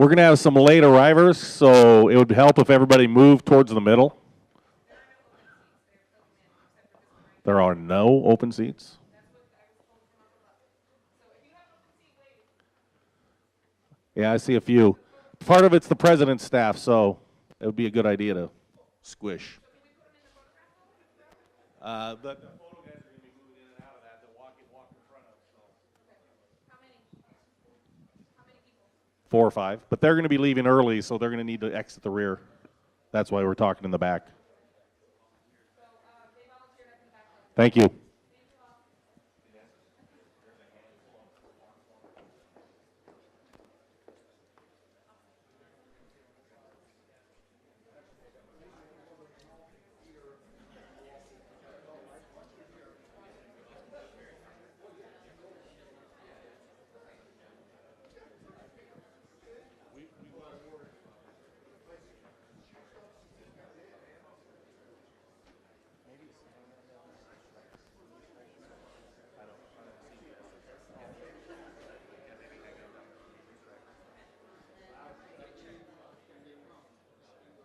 We're going to have some late arrivers, so it would help if everybody moved towards the middle. There are no open seats. Yeah, I see a few. Part of it's the president's staff, so it would be a good idea to squish. The photo guys are going to be moving in and out of that. They'll walk in front of. So. How many people? 4 or 5, but they're going to be leaving early, so they're going to need to exit the rear. That's why we're talking in the back. Thank you.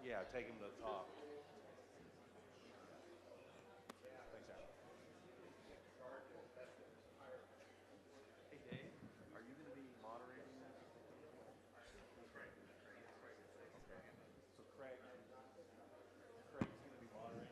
Yeah, take him to the top. Thanks, Al. Hey, Dave, are you going to be moderating that? Craig. Okay. So Craig's going to be moderating.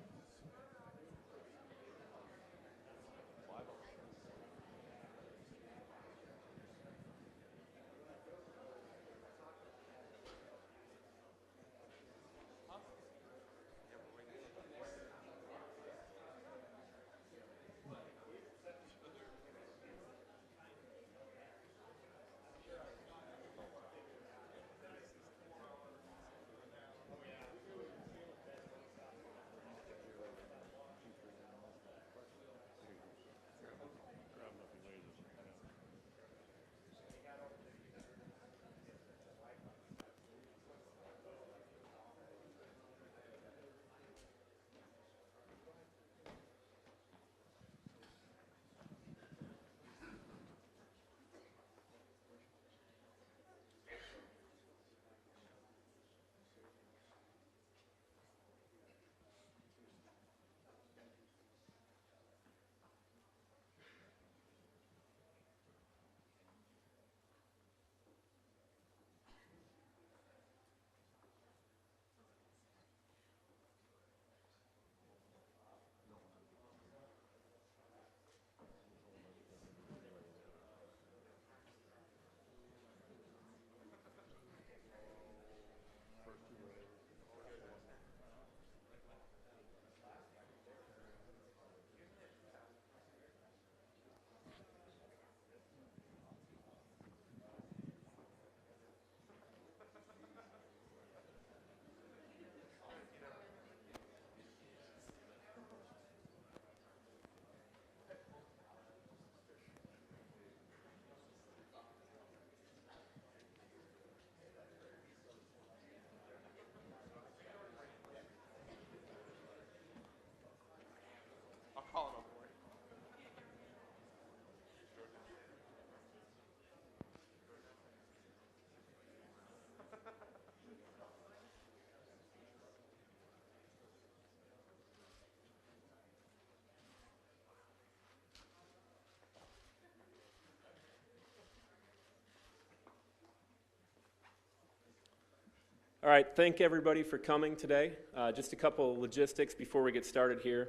All right, thank everybody for coming today. Just a couple of logistics before we get started here.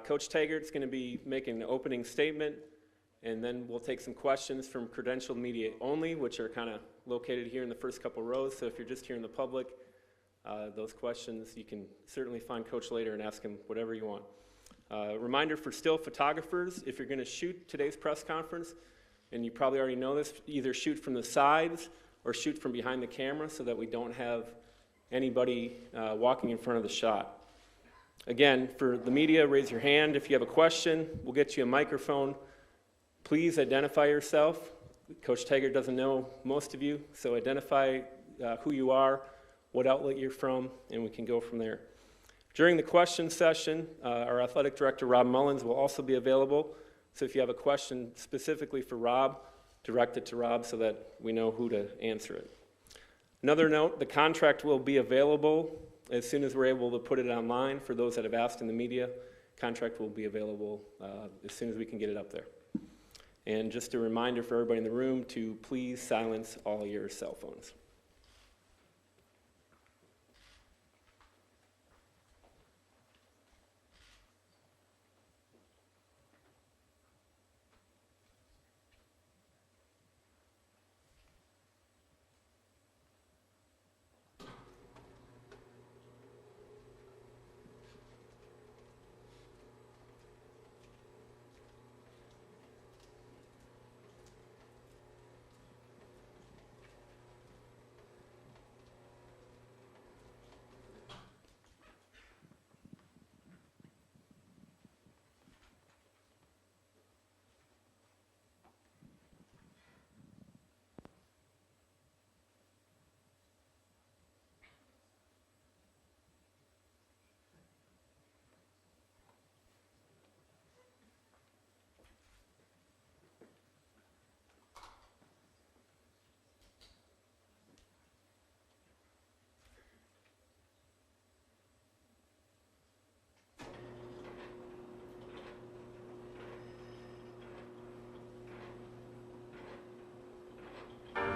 Coach Taggart's going to be making an opening statement, and then we'll take some questions from credentialed media only, which are kind of located here in the first couple rows. So if you're just here in the public, those questions, you can certainly find Coach later and ask him whatever you want. Reminder for still photographers, if you're going to shoot today's press conference, and you probably already know this, either shoot from the sides or shoot from behind the camera so that we don't have anybody walking in front of the shot. Again, for the media, raise your hand if you have a question. We'll get you a microphone. Please identify yourself. Coach Taggart doesn't know most of you, so identify who you are, what outlet you're from, and we can go from there. During the question session, our athletic director, Rob Mullins, will also be available. So if you have a question specifically for Rob, direct it to Rob so that we know who to answer it. Another note, the contract will be available as soon as we're able to put it online. For those that have asked in the media, contract will be available as soon as we can get it up there. And just a reminder for everybody in the room to please silence all your cell phones.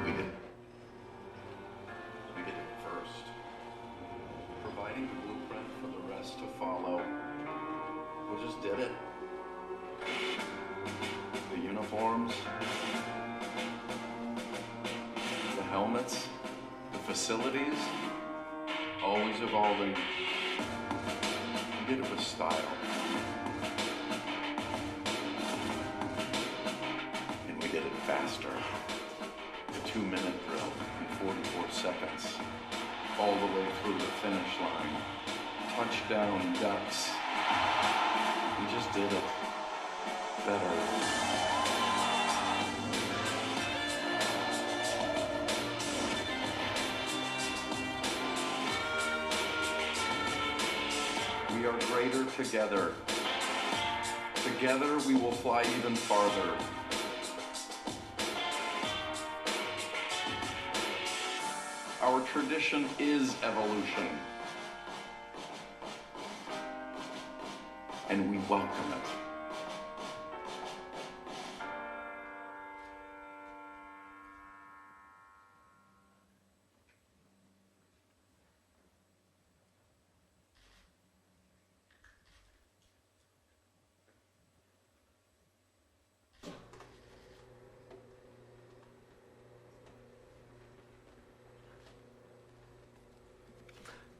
We did. We did it first. Providing the blueprint for the rest to follow. We just did it. The uniforms, the helmets, the facilities, always evolving. We did it with style. And we did it faster. The 2-minute drill in 44 seconds, all the way through the finish line. Touchdown ducks. We just did it better. We are greater together. Together we will fly even farther. Our tradition is evolution, and we welcome it.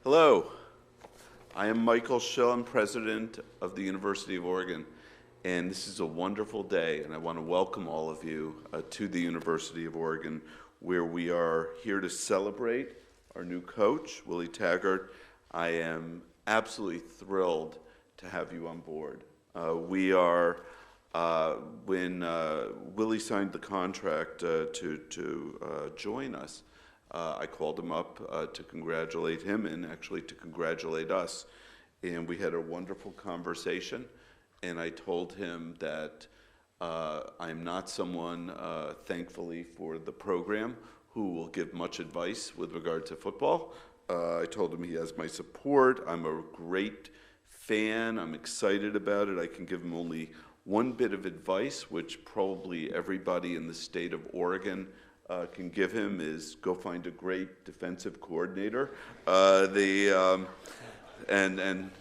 Hello, I am Michael Schill. I'm president of the University of Oregon, and this is a wonderful day, and I want to welcome all of you to the University of Oregon, where we are here to celebrate our new coach, Willie Taggart. I am absolutely thrilled to have you on board. When Willie signed the contract to join us, I called him up to congratulate him and actually to congratulate us. And we had a wonderful conversation, and I told him that I'm not someone, thankfully for the program, who will give much advice with regard to football. I told him he has my support. I'm a great fan. I'm excited about it. I can give him only one bit of advice, which probably everybody in the state of Oregon can give him, is go find a great defensive coordinator. And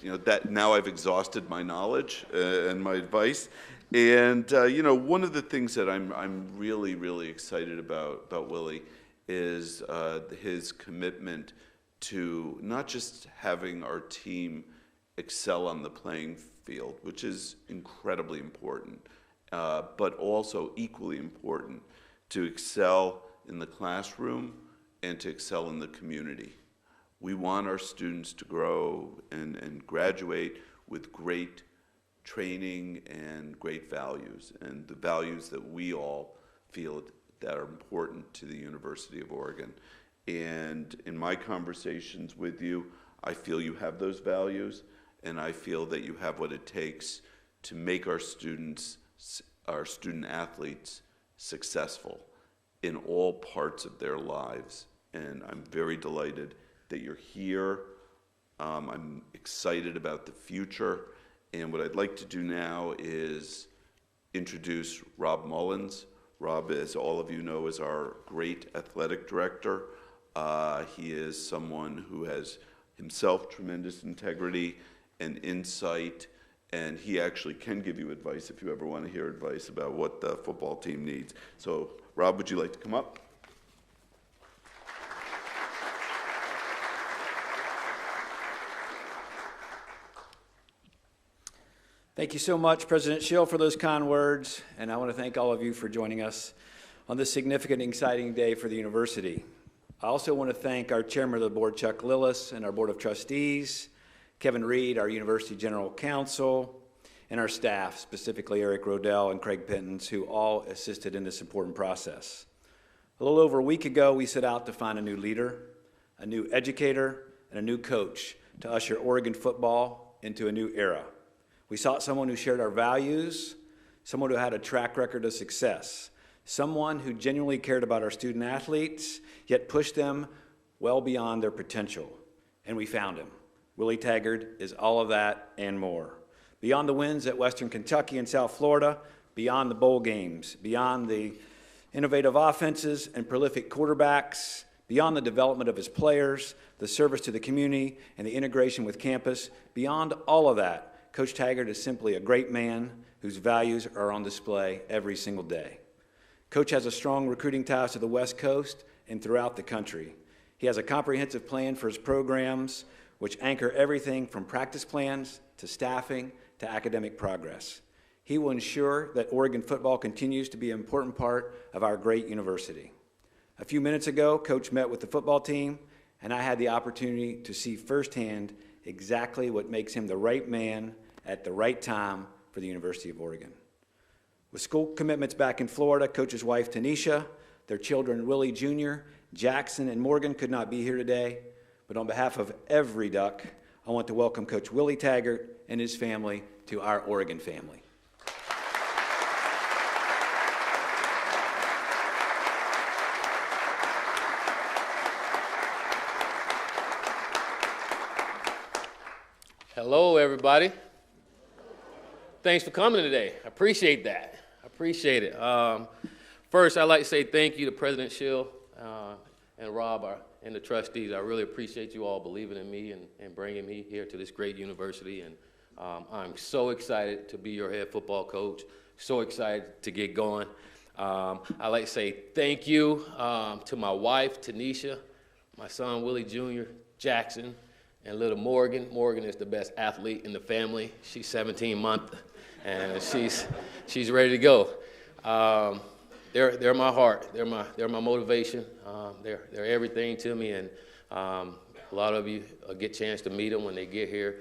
you know that now I've exhausted my knowledge and my advice. And you know, one of the things that I'm really excited about Willie is his commitment to not just having our team excel on the playing field, which is incredibly important, but also equally important to excel in the classroom and to excel in the community. We want our students to grow and graduate with great training and great values, and the values that we all feel that are important to the University of Oregon. And in my conversations with you, I feel you have those values, and I feel that you have what it takes to make our student athletes successful in all parts of their lives. and I'm very delighted that you're here. I'm excited about the future, and what I'd like to do now is introduce Rob Mullins. Rob, as all of you know, is our great athletic director. He is someone who has himself tremendous integrity and insight, and he actually can give you advice if you ever want to hear advice about what the football team needs. So, Rob, would you like to come up? Thank you so much, President Schill, for those kind words, and I want to thank all of you for joining us on this significant and exciting day for the university. I also want to thank our Chairman of the Board, Chuck Lillis, and our Board of Trustees, Kevin Reed, our University General Counsel, and our staff, specifically Eric Rodell and Craig Pittons, who all assisted in this important process. A little over a week ago, we set out to find a new leader, a new educator, and a new coach to usher Oregon football into a new era. We sought someone who shared our values, someone who had a track record of success, someone who genuinely cared about our student athletes, yet pushed them well beyond their potential. And we found him. Willie Taggart is all of that and more. Beyond the wins at Western Kentucky and South Florida, beyond the bowl games, beyond the innovative offenses and prolific quarterbacks, beyond the development of his players, the service to the community, and the integration with campus, beyond all of that, Coach Taggart is simply a great man whose values are on display every single day. Coach has a strong recruiting ties to the West Coast and throughout the country. He has a comprehensive plan for his programs, which anchor everything from practice plans to staffing to academic progress. He will ensure that Oregon football continues to be an important part of our great university. A few minutes ago, Coach met with the football team, and I had the opportunity to see firsthand exactly what makes him the right man at the right time for the University of Oregon. With school commitments back in Florida, Coach's wife, Tanisha, their children, Willie Jr., Jackson, and Morgan could not be here today, but on behalf of every Duck, I want to welcome Coach Willie Taggart and his family to our Oregon family. Hello, everybody. Thanks for coming today. I appreciate that. I appreciate it. First, I'd like to say thank you to President Schill and Rob and the trustees. I really appreciate you all believing in me and bringing me here to this great university. And I'm so excited to be your head football coach, so excited to get going. I'd like to say thank you to my wife, Tanisha, my son, Willie Jr., Jackson, and little Morgan. Morgan is the best athlete in the family. She's 17 months, and she's ready to go. They're my heart. They're my motivation. They're everything to me, and a lot of you get a chance to meet them when they get here.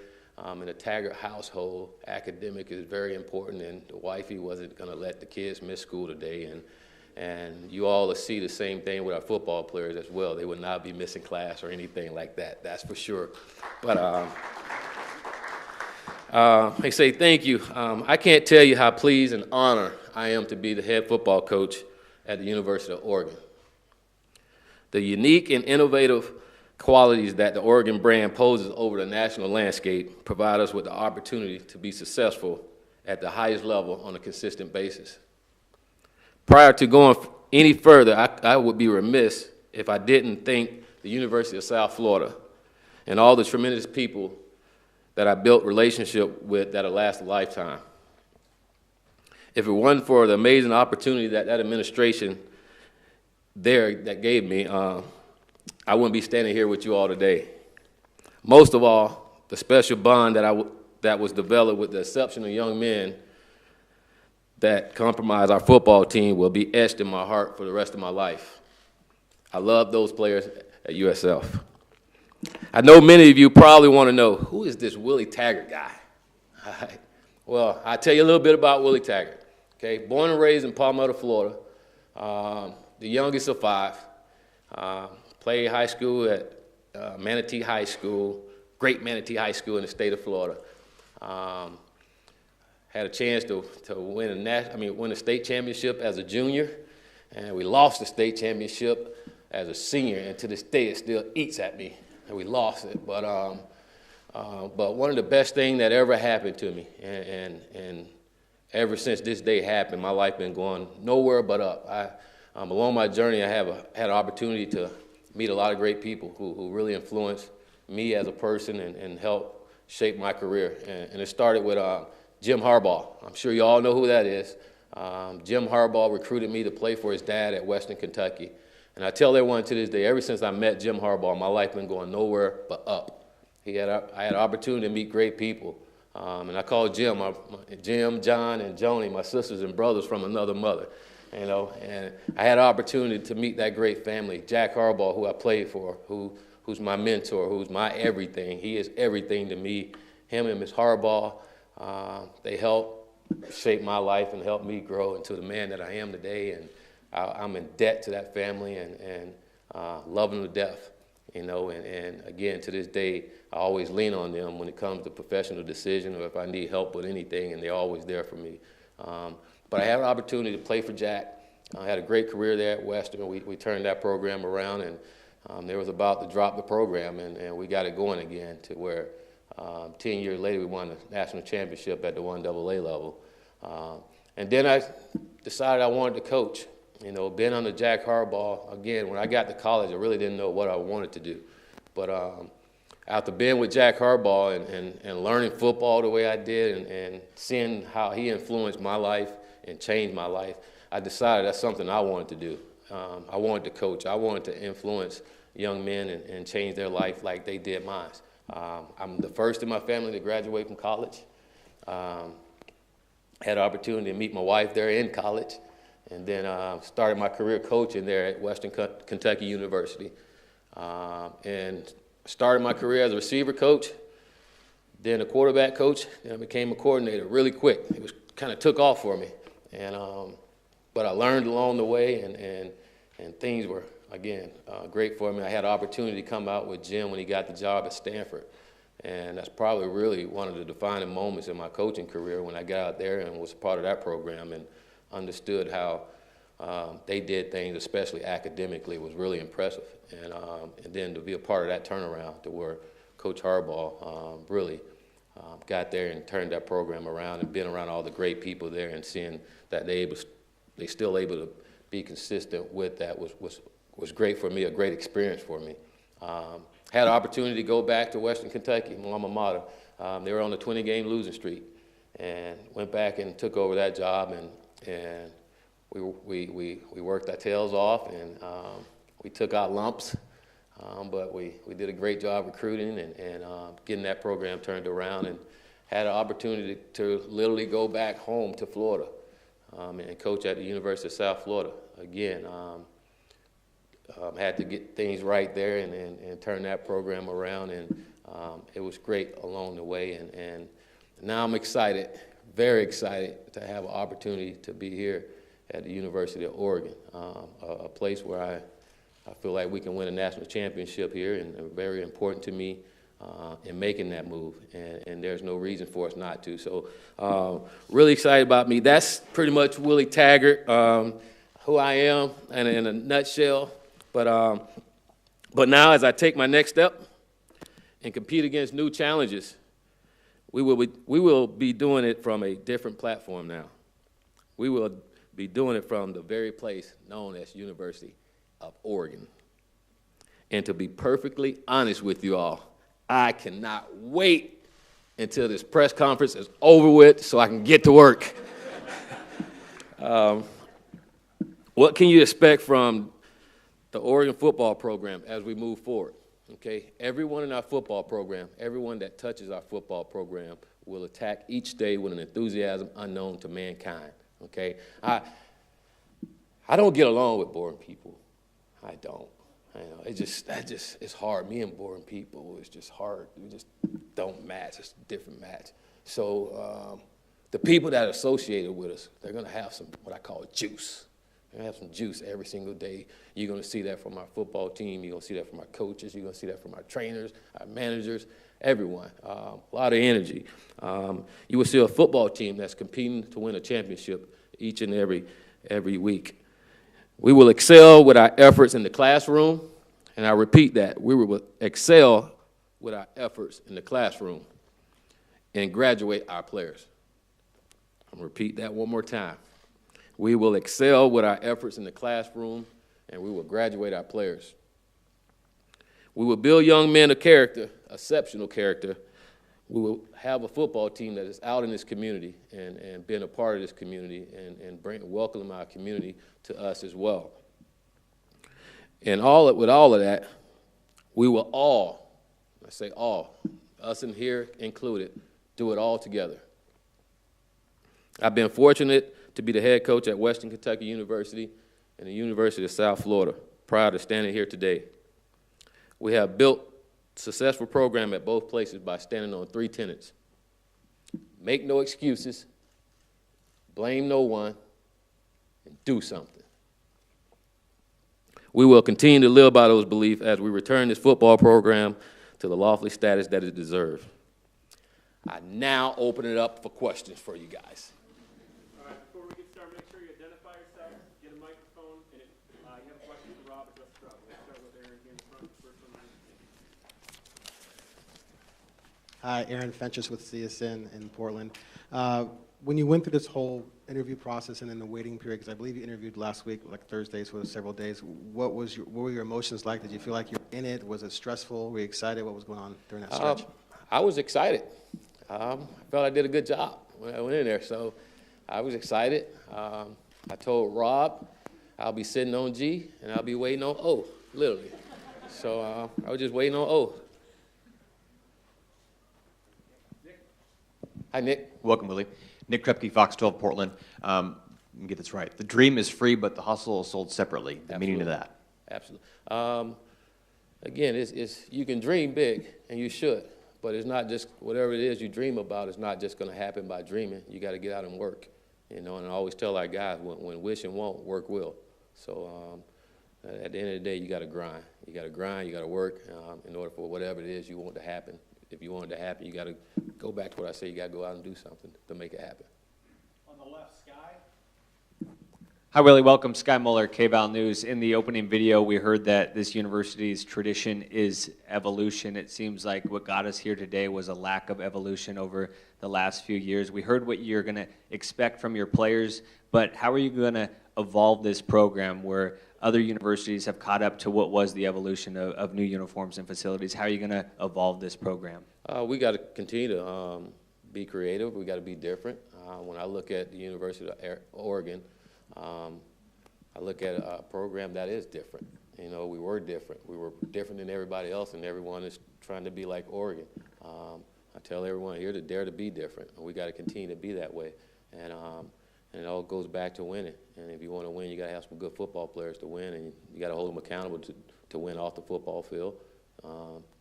In the Taggart household, academic is very important, and the wifey wasn't going to let the kids miss school today, and you all will see the same thing with our football players as well. They would not be missing class or anything like that, that's for sure. But I say thank you. I can't tell you how pleased and honored I am to be the head football coach at the University of Oregon. The unique and innovative qualities that the Oregon brand poses over the national landscape provide us with the opportunity to be successful at the highest level on a consistent basis. Prior to going any further, I would be remiss if I didn't thank the University of South Florida and all the tremendous people that I built relationship with that'll last a lifetime. If it wasn't for the amazing opportunity that administration there that gave me, I wouldn't be standing here with you all today. Most of all, the special bond that was developed with the exceptional young men that compromise our football team will be etched in my heart for the rest of my life. I love those players at USF. I know many of you probably want to know, who is this Willie Taggart guy? All right. Well, I'll tell you a little bit about Willie Taggart. Okay, born and raised in Palmetto, Florida, the youngest of five. Played high school at Manatee High School, great Manatee High School in the state of Florida. Had a chance to win a state championship as a junior, and we lost the state championship as a senior, and to this day it still eats at me, and we lost it. But one of the best things that ever happened to me, and ever since this day happened, my life been going nowhere but up. Along my journey, I had an opportunity to meet a lot of great people who really influenced me as a person and helped shape my career. And it started with Jim Harbaugh. I'm sure you all know who that is. Jim Harbaugh recruited me to play for his dad at Western Kentucky. And I tell everyone to this day, ever since I met Jim Harbaugh, my life been going nowhere but up. I had an opportunity to meet great people. And I call Jim, Jim, John, and Joni, my sisters and brothers from another mother. You know, and I had an opportunity to meet that great family. Jack Harbaugh, who I played for, who's my mentor, who's my everything. He is everything to me. Him and Ms. Harbaugh, they helped shape my life and help me grow into the man that I am today. And I'm in debt to that family and love them to death. You know, and again, to this day, I always lean on them when it comes to professional decision or if I need help with anything, and they're always there for me. But I had an opportunity to play for Jack. I had a great career there at Western. We turned that program around, and they was about to drop the program, and we got it going again to where 10 years later we won the national championship at the 1AA level. And then I decided I wanted to coach. You know, being under Jack Harbaugh, again, when I got to college, I really didn't know what I wanted to do. But after being with Jack Harbaugh and learning football the way I did and seeing how he influenced my life and changed my life, I decided that's something I wanted to do. I wanted to coach. I wanted to influence young men and change their life like they did mine. I'm the first in my family to graduate from college. Had an opportunity to meet my wife there in college, and then started my career coaching there at Western Kentucky University. And started my career as a receiver coach, then a quarterback coach, and I became a coordinator really quick. It was kind of took off for me. And but I learned along the way, and things were, again, great for me. I had an opportunity to come out with Jim when he got the job at Stanford. And that's probably really one of the defining moments in my coaching career when I got out there and was part of that program and understood how they did things, especially academically, was really impressive. And then to be a part of that turnaround to where Coach Harbaugh really got there and turned that program around and been around all the great people there and seeing that they still able to be consistent with that was great for me, a great experience for me. Had an opportunity to go back to Western Kentucky, my alma mater. They were on a 20-game losing streak, and went back and took over that job, and we worked our tails off, and we took out lumps, but we did a great job recruiting and getting that program turned around, and had an opportunity to literally go back home to Florida and coach at the University of South Florida again. Had to get things right there and turn that program around, and it was great along the way. And now I'm excited, very excited, to have an opportunity to be here at the University of Oregon, a place where I feel like we can win a national championship here, and very important to me in making that move. And there's no reason for us not to. So really excited about me. That's pretty much Willie Taggart, who I am, and in a nutshell. But now, as I take my next step and compete against new challenges, we will be doing it from a different platform now. We will be doing it from the very place known as University of Oregon. And to be perfectly honest with you all, I cannot wait until this press conference is over with so I can get to work. What can you expect from the Oregon football program as we move forward? Okay, everyone in our football program, everyone that touches our football program will attack each day with an enthusiasm unknown to mankind. Okay, I don't get along with boring people. I don't. You know, it's hard. Me and boring people, it's just hard. We just don't match. It's a different match. So the people that are associated with us, they're going to have some what I call juice. We're going to have some juice every single day. You're going to see that from our football team. You're going to see that from our coaches. You're going to see that from our trainers, our managers, everyone. A lot of energy. You will see a football team that's competing to win a championship each and every week. We will excel with our efforts in the classroom, and I repeat that, we will excel with our efforts in the classroom and graduate our players. I'm going to repeat that one more time. We will excel with our efforts in the classroom, and we will graduate our players. We will build young men of character, exceptional character. We will have a football team that is out in this community and being a part of this community and welcome our community to us as well. And with all of that, we will all, I say all, us in here included, do it all together. I've been fortunate to be the head coach at Western Kentucky University and the University of South Florida, proud of standing here today. We have built a successful program at both places by standing on 3 tenets. Make no excuses, blame no one, and do something. We will continue to live by those beliefs as we return this football program to the lofty status that it deserves. I now open it up for questions for you guys. All right, before we get started, make sure you identify yourself, get a microphone, and if you have a question for Rob, address Rob. We'll start with Aaron here in front. First one. Hi, Aaron Fenches with CSN in Portland. When you went through this whole interview process and then the waiting period, because I believe you interviewed last week, like Thursdays for several days, what were your emotions like? Did you feel like you were in it? Was it stressful? Were you excited? What was going on during that stretch? I was excited. I felt I did a good job when I went in there, so I was excited. I told Rob I'll be sitting on G and I'll be waiting on O, literally. So I was just waiting on O. Hi, Nick. Welcome, Willie. Nick Krepke, Fox 12, Portland. Let me get this right. The dream is free, but the hustle is sold separately. The meaning of that. Absolutely. Again, it's you can dream big, and you should, but it's not just whatever it is you dream about. It's not just going to happen by dreaming. You got to get out and work, And I always tell our guys, when wish and won't, work will. So at the end of the day, you got to grind. You got to grind. You got to work in order for whatever it is you want to happen. If you want it to happen, you got to go back to what I say. You got to go out and do something to make it happen. On the left, Sky. Hi, Willie. Welcome. Sky Muller, K-Val News. In the opening video, we heard that this university's tradition is evolution. It seems like what got us here today was a lack of evolution over the last few years. We heard what you're going to expect from your players, but how are you going to evolve this program where other universities have caught up to what was the evolution of new uniforms and facilities? How are you going to evolve this program? We got to continue to be creative. We got to be different. When I look at the University of Oregon, I look at a program that is different. We were different. We were different than everybody else, and everyone is trying to be like Oregon. I tell everyone here to dare to be different, and we got to continue to be that way. And it all goes back to winning. And if you want to win, you got to have some good football players to win, and you got to hold them accountable to win off the football field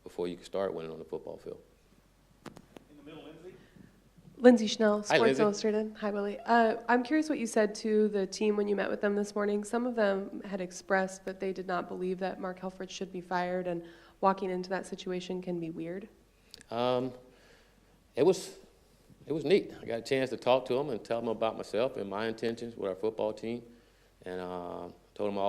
before you can start winning on the football field. In the middle, Lindsay. Lindsay Schnell, Hi, Sports Lindsay. Illustrated. Hi, Willie. I'm curious what you said to the team when you met with them this morning. Some of them had expressed that they did not believe that Mark Helfrich should be fired, and walking into that situation can be weird. It was neat. I got a chance to talk to them and tell them about myself and my intentions with our football team, and told them I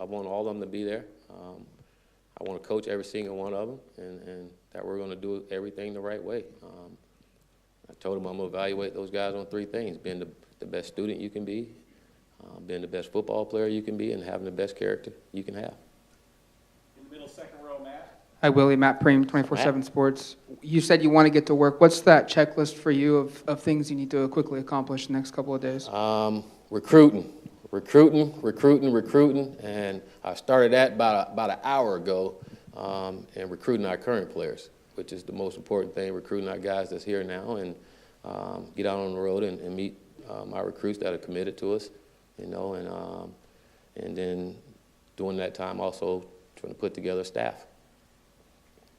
want all of them to be there. I want to coach every single one of them, and that we're going to do everything the right way. I told them I'm going to evaluate those guys on 3 things: being the best student you can be, being the best football player you can be, and having the best character you can have. In the middle, second row, Matt. Hi, Willie. Matt Preem, 24/7 Sports. You said you want to get to work. What's that checklist for you of things you need to quickly accomplish in the next couple of days? Recruiting, and I started that about an hour ago, and recruiting our current players, which is the most important thing, recruiting our guys that's here now, and get out on the road and meet my recruits that are committed to us, and then during that time also trying to put together staff.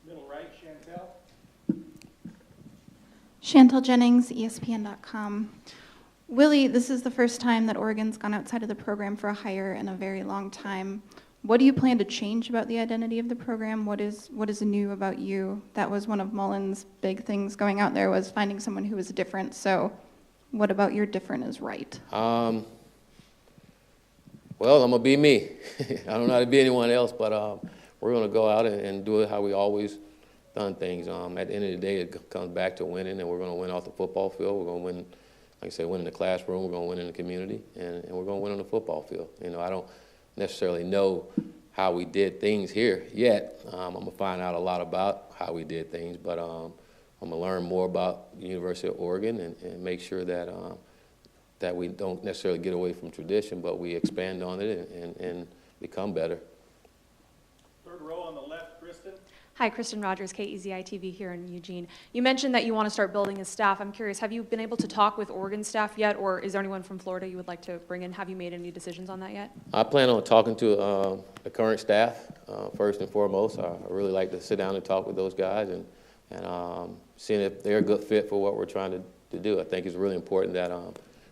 Middle right, Chantel. Chantel Jennings, ESPN.com. Willie, this is the first time that Oregon's gone outside of the program for a hire in a very long time. What do you plan to change about the identity of the program? What is new about you? That was one of Mullen's big things going out there, was finding someone who was different. So what about your different is right? Well, I'm going to be me. I don't know how to be anyone else, but we're going to go out and do it how we always done things. At the end of the day, it comes back to winning, and we're going to win off the football field. We're going to win, like I said, win in the classroom. We're going to win in the community, and we're going to win on the football field. You know, I don't necessarily know how we did things here yet. I'm going to find out a lot about how we did things, but I'm going to learn more about the University of Oregon and make sure that that we don't necessarily get away from tradition, but we expand on it and become better. Third row on the left, Kristen. Hi, Kristen Rogers, KEZI TV here in Eugene. You mentioned that you want to start building a staff. I'm curious, have you been able to talk with Oregon staff yet, or is there anyone from Florida you would like to bring in? Have you made any decisions on that yet? I plan on talking to the current staff first and foremost. I really like to sit down and talk with those guys and seeing if they're a good fit for what we're trying to do. I think it's really important that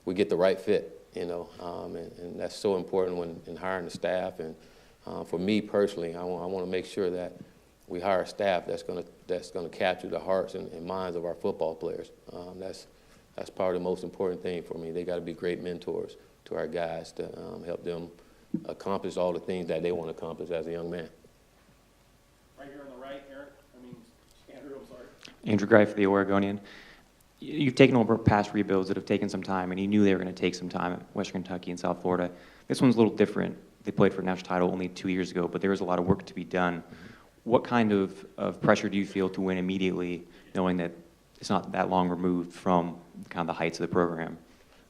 we get the right fit, you know, and that's so important when in hiring the staff. And for me personally, I want to make sure that we hire a staff that's going to capture the hearts and minds of our football players. That's probably the most important thing for me. They got to be great mentors to our guys to help them accomplish all the things that they want to accomplish as a young man. Right here on the right, Andrew, I'm sorry. Andrew Greif for the Oregonian. You've taken over past rebuilds that have taken some time, and you knew they were going to take some time at Western Kentucky and South Florida. This one's a little different. They played for a national title only 2 years ago, but there was a lot of work to be done. What kind of pressure do you feel to win immediately, knowing that it's not that long removed from kind of the heights of the program?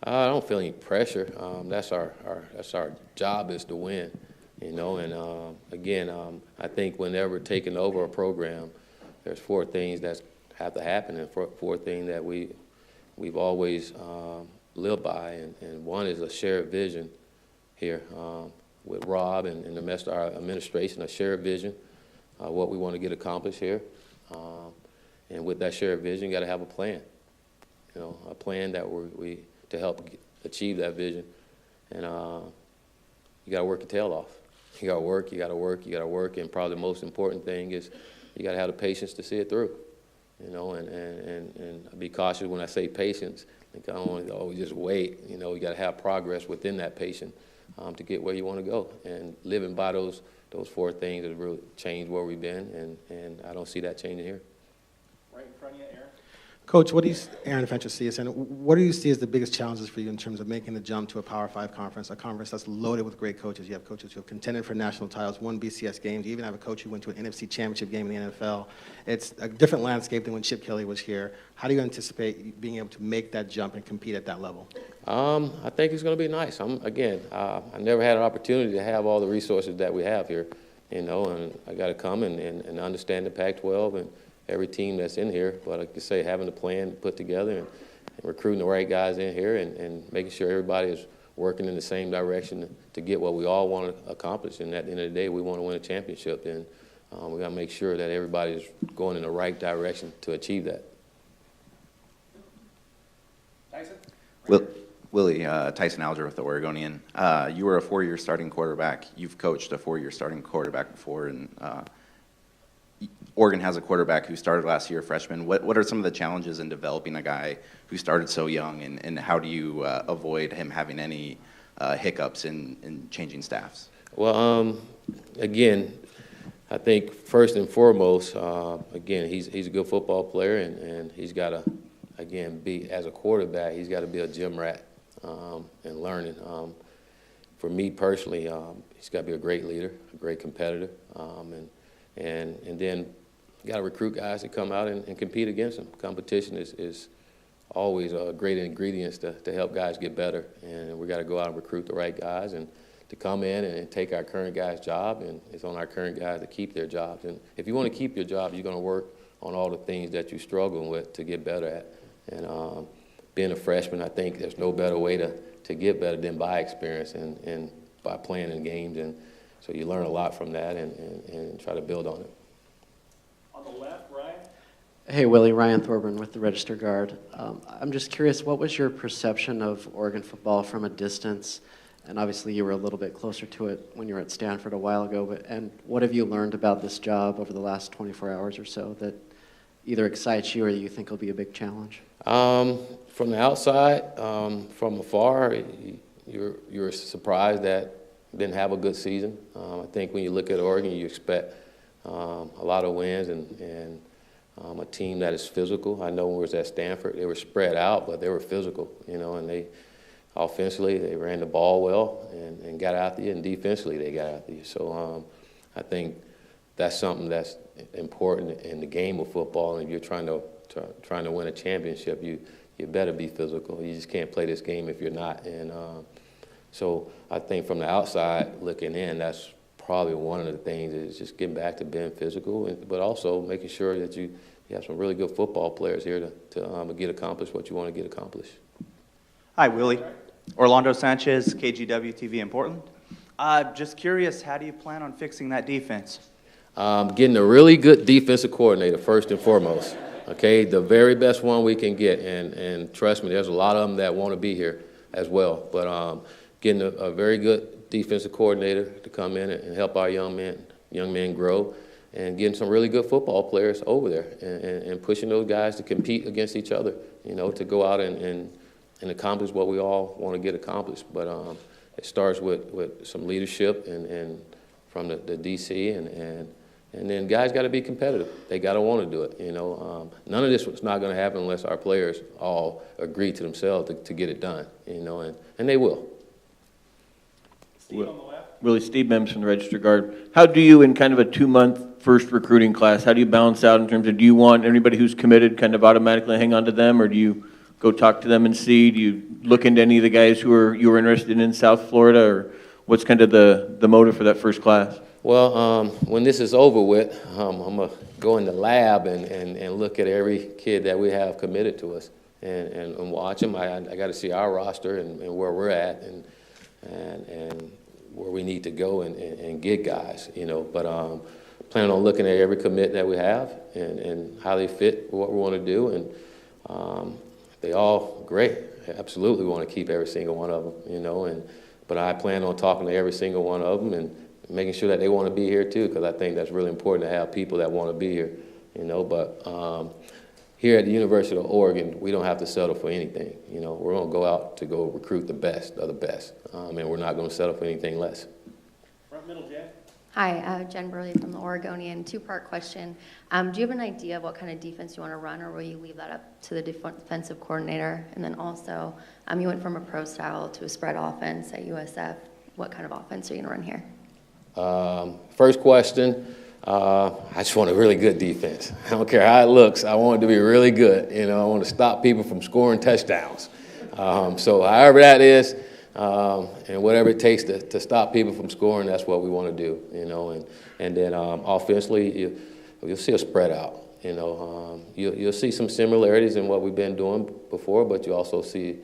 I don't feel any pressure. That's our job is to win, you know. And again, I think whenever taking over a program, there's 4 things that have to happen, and 4 things that we've always lived by. And one is a shared vision here with Rob and the rest of our administration, a shared vision. What we want to get accomplished here. And with that shared vision, you got to have a plan. You know, a plan that we to help achieve that vision. And you got to work your tail off. You got to work, you got to work, you got to work. And probably the most important thing is you got to have the patience to see it through. You know, and be cautious when I say patience. I don't want to always just wait. You know, you got to have progress within that patience to get where you want to go. And living by those 4 things has really changed where we've been, and I don't see that changing here. Right in front of you, Aaron. Coach, Aaron Fentress, CSN, what do you see as the biggest challenges for you in terms of making the jump to a Power 5 conference, a conference that's loaded with great coaches? You have coaches who have contended for national titles, won BCS games. You even have a coach who went to an NFC championship game in the NFL. It's a different landscape than when Chip Kelly was here. How do you anticipate being able to make that jump and compete at that level? I think it's going to be nice. I never had an opportunity to have all the resources that we have here, you know, and I got to come and understand the Pac-12 and every team that's in here. But like I say, having a plan put together and recruiting the right guys in here and making sure everybody is working in the same direction to get what we all want to accomplish. And at the end of the day, we want to win a championship. And we got to make sure that everybody is going in the right direction to achieve that. Tyson? Willie, Tyson Alger with the Oregonian. You were a 4-year starting quarterback. You've coached a 4-year starting quarterback before, and Oregon has a quarterback who started last year, freshman. What are some of the challenges in developing a guy who started so young, and how do you avoid him having any hiccups in changing staffs? Well, again, I think first and foremost, again, he's a good football player, and he's got to, again, be, as a quarterback, he's got to be a gym rat and learning. For me personally, he's got to be a great leader, a great competitor, and then you got to recruit guys to come out and compete against him. Competition is always a great ingredient to help guys get better, and we got to go out and recruit the right guys and to come in and take our current guys' job, and it's on our current guys to keep their jobs. And if you want to keep your job, you're going to work on all the things that you're struggling with to get better at. And being a freshman, I think there's no better way to get better than by experience and by playing in games. And so you learn a lot from that and try to build on it. On the left, Ryan. Hey, Willie, Ryan Thorburn with the Register Guard. I'm just curious, what was your perception of Oregon football from a distance? And obviously you were a little bit closer to it when you were at Stanford a while ago, and what have you learned about this job over the last 24 hours or so that either excites you or you think will be a big challenge? From the outside, from afar, you're surprised that didn't have a good season. I think when you look at Oregon, you expect a lot of wins and a team that is physical. I know when we was at Stanford, they were spread out, but they were physical, you know, and they offensively, they ran the ball well and got after you, and defensively, they got after you. So I think that's something that's important in the game of football, and if you're trying to win a championship, you better be physical. You just can't play this game if you're not. And so I think from the outside looking in, that's probably one of the things is just getting back to being physical, but also making sure that you have some really good football players here to get accomplished what you want to get accomplished. Hi, Willie. Orlando Sanchez, KGW TV in Portland. Just curious, how do you plan on fixing that defense? Getting a really good defensive coordinator first and foremost. Okay, the very best one we can get, and trust me, there's a lot of them that want to be here as well. But getting a very good defensive coordinator to come in and help our young men grow, and getting some really good football players over there, and pushing those guys to compete against each other. You know, to go out and accomplish what we all want to get accomplished. But it starts with some leadership and from the DC and then guys got to be competitive. They got to want to do it. You know, none of this is not going to happen unless our players all agree to themselves to get it done. You know, and they will. Steve on the left. Willie, Steve Mims from the Register Guard. How do you, in kind of a 2-month first recruiting class, how do you balance out in terms of, do you want everybody who's committed kind of automatically hang on to them, or do you go talk to them and see? Do you look into any of the guys you were interested in South Florida, or what's kind of the motive for that first class? Well, when this is over with, I'm going to go in the lab and look at every kid that we have committed to us and watch them. I got to see our roster and where we're at and where we need to go and get guys, you know. But planning on looking at every commit that we have and how they fit what we want to do. And they all great. Absolutely want to keep every single one of them, you know. But I plan on talking to every single one of them and making sure that they want to be here too, because I think that's really important to have people that want to be here, you know. But here at the University of Oregon, we don't have to settle for anything. You know, we're going to go out to go recruit the best of the best, and we're not going to settle for anything less. Front middle, Jen. Hi, Jen Burley from the Oregonian. Two-part question. Do you have an idea of what kind of defense you want to run, or will you leave that up to the defensive coordinator? And then also, you went from a pro style to a spread offense at USF. What kind of offense are you going to run here? First question, I just want a really good defense. I don't care how it looks. I want it to be really good. You know, I want to stop people from scoring touchdowns. So however that is, and whatever it takes to stop people from scoring, that's what we want to do. You know, and then offensively, you'll see a spread out. You know, you'll see some similarities in what we've been doing before, but you also see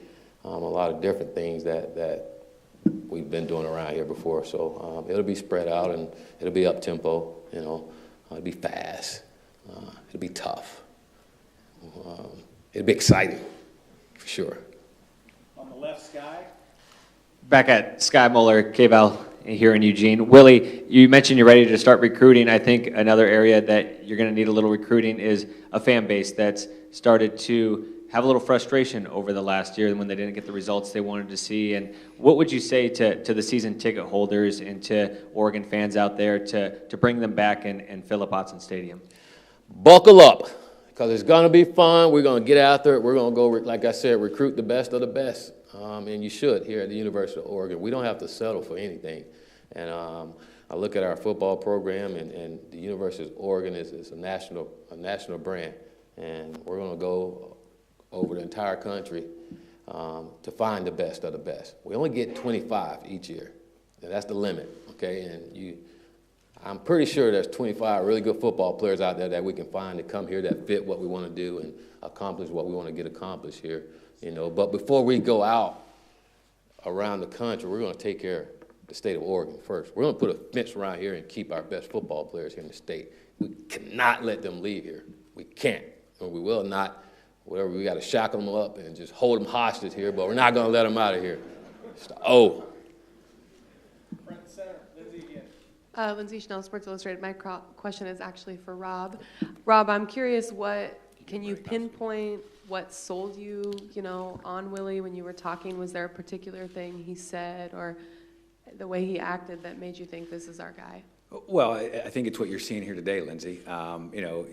a lot of different things that we've been doing around here before. So it'll be spread out and it'll be up tempo, you know. It'll be fast. It'll be tough. It'll be exciting, for sure. On the left, Sky. Back at Sky Muller, K-Val here in Eugene. Willie, you mentioned you're ready to start recruiting. I think another area that you're going to need a little recruiting is a fan base that's started to have a little frustration over the last year when they didn't get the results they wanted to see. And what would you say to the season ticket holders and to Oregon fans out there to bring them back and fill up Autzen Stadium? Buckle up, because it's going to be fun. We're going to get out there. We're going to go, like I said, recruit the best of the best. And you should here at the University of Oregon. We don't have to settle for anything. And I look at our football program, and the University of Oregon is a national brand. And we're going to go over the entire country to find the best of the best. We only get 25 each year, and that's the limit, okay? And I'm pretty sure there's 25 really good football players out there that we can find to come here that fit what we want to do and accomplish what we want to get accomplished here, you know. But before we go out around the country, we're going to take care of the state of Oregon first. We're going to put a fence around here and keep our best football players here in the state. We cannot let them leave here. We can't, or we will not. Whatever, we got to shackle them up and just hold them hostage here, but we're not going to let them out of here. Front and center, Lindsay again. Lindsay Schnell, Sports Illustrated. My question is actually for Rob. Rob, I'm curious, can you pinpoint what sold you, you know, on Willie when you were talking? Was there a particular thing he said, or the way he acted that made you think this is our guy? Well, I think it's what you're seeing here today, Lindsay.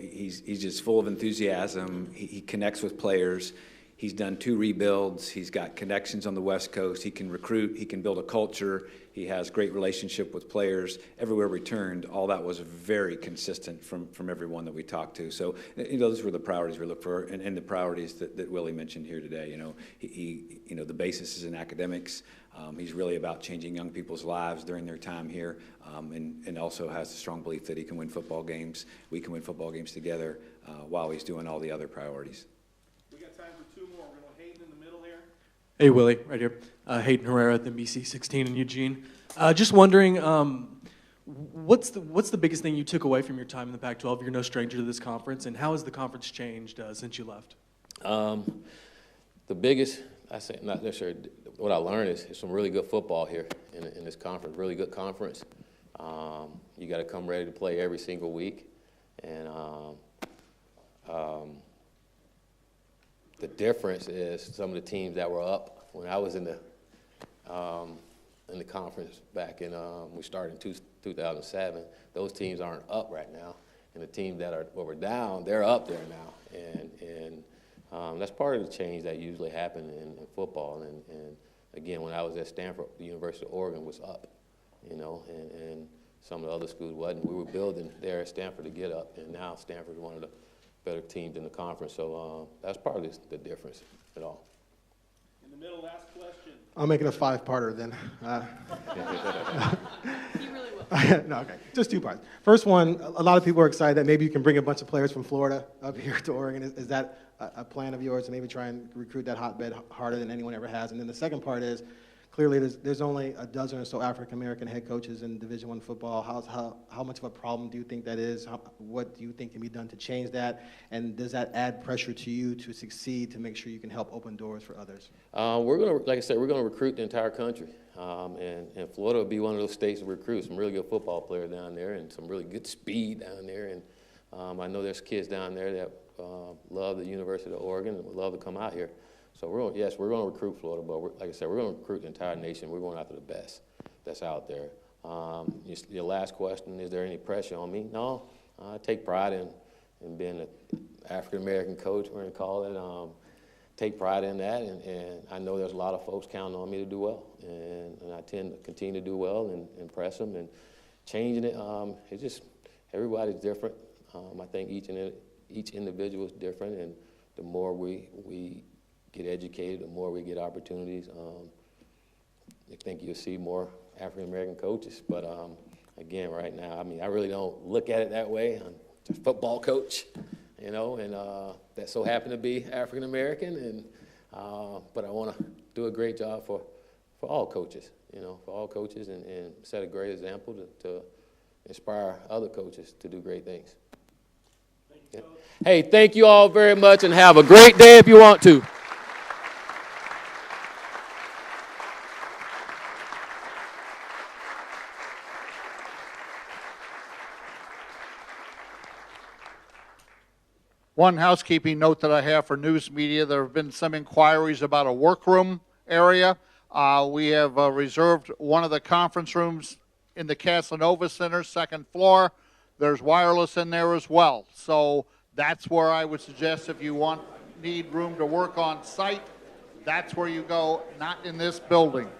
He's just full of enthusiasm. He connects with players. He's done 2 rebuilds. He's got connections on the West Coast. He can recruit. He can build a culture. He has great relationship with players. Everywhere we turned, all that was very consistent from everyone that we talked to. So, those were the priorities we look for, and the priorities that Willie mentioned here today. The basis is in academics. He's really about changing young people's lives during their time here, and also has a strong belief that he can win football games. We can win football games together while he's doing all the other priorities. We got time for 2 more. We're going to Hayden in the middle here. Hey, Willie, right here. Hayden Herrera at the BC 16 in Eugene. Just wondering, what's the biggest thing you took away from your time in the Pac-12? You're no stranger to this conference, and how has the conference changed since you left? The biggest, I say, not necessarily, what I learned is some really good football here in this conference, really good conference. You got to come ready to play every single week. And the difference is some of the teams that were up when I was in the conference back in, we started in 2007, those teams aren't up right now. And the teams that were down, they're up there now. And that's part of the change that usually happens in football. And again, when I was at Stanford, the University of Oregon was up, and some of the other schools wasn't. We were building there at Stanford to get up, and now Stanford's one of the better teams in the conference. So that's part of the difference at all. In the middle, last question. I'll make it a 5-parter then. You really will. No, okay. Just 2 parts. First one, a lot of people are excited that maybe you can bring a bunch of players from Florida up here to Oregon. Is that a plan of yours to maybe try and recruit that hotbed harder than anyone ever has? And then the second part is, clearly there's only a dozen or so African-American head coaches in Division I football. How much of a problem do you think that is? What do you think can be done to change that? And does that add pressure to you to succeed, to make sure you can help open doors for others? We're going to, like I said, we're going to recruit the entire country. And Florida will be one of those states to recruit some really good football players down there and some really good speed down there. And I know there's kids down there that love the University of Oregon and would love to come out here. So we're going to recruit Florida, but like I said, we're going to recruit the entire nation. We're going after the best that's out there. Your last question, is there any pressure on me? No, I take pride in being an African-American coach, we're going to call it. Take pride in that, and I know there's a lot of folks counting on me to do well, and I tend to continue to do well and impress them, and changing it, it's just, everybody's different. I think each individual is different, and the more we get educated, the more we get opportunities. I think you'll see more African-American coaches, but again, right now, I really don't look at it that way. I'm a football coach, and that so happened to be African-American, and but I want to do a great job for all coaches, for all coaches, and set a great example to inspire other coaches to do great things. Yeah. Hey, thank you all very much, and have a great day if you want to. One housekeeping note that I have for news media, there have been some inquiries about a workroom area. We have reserved one of the conference rooms in the Casanova Center, 2nd floor. There's wireless in there as well. So that's where I would suggest if you need room to work on site, that's where you go, not in this building.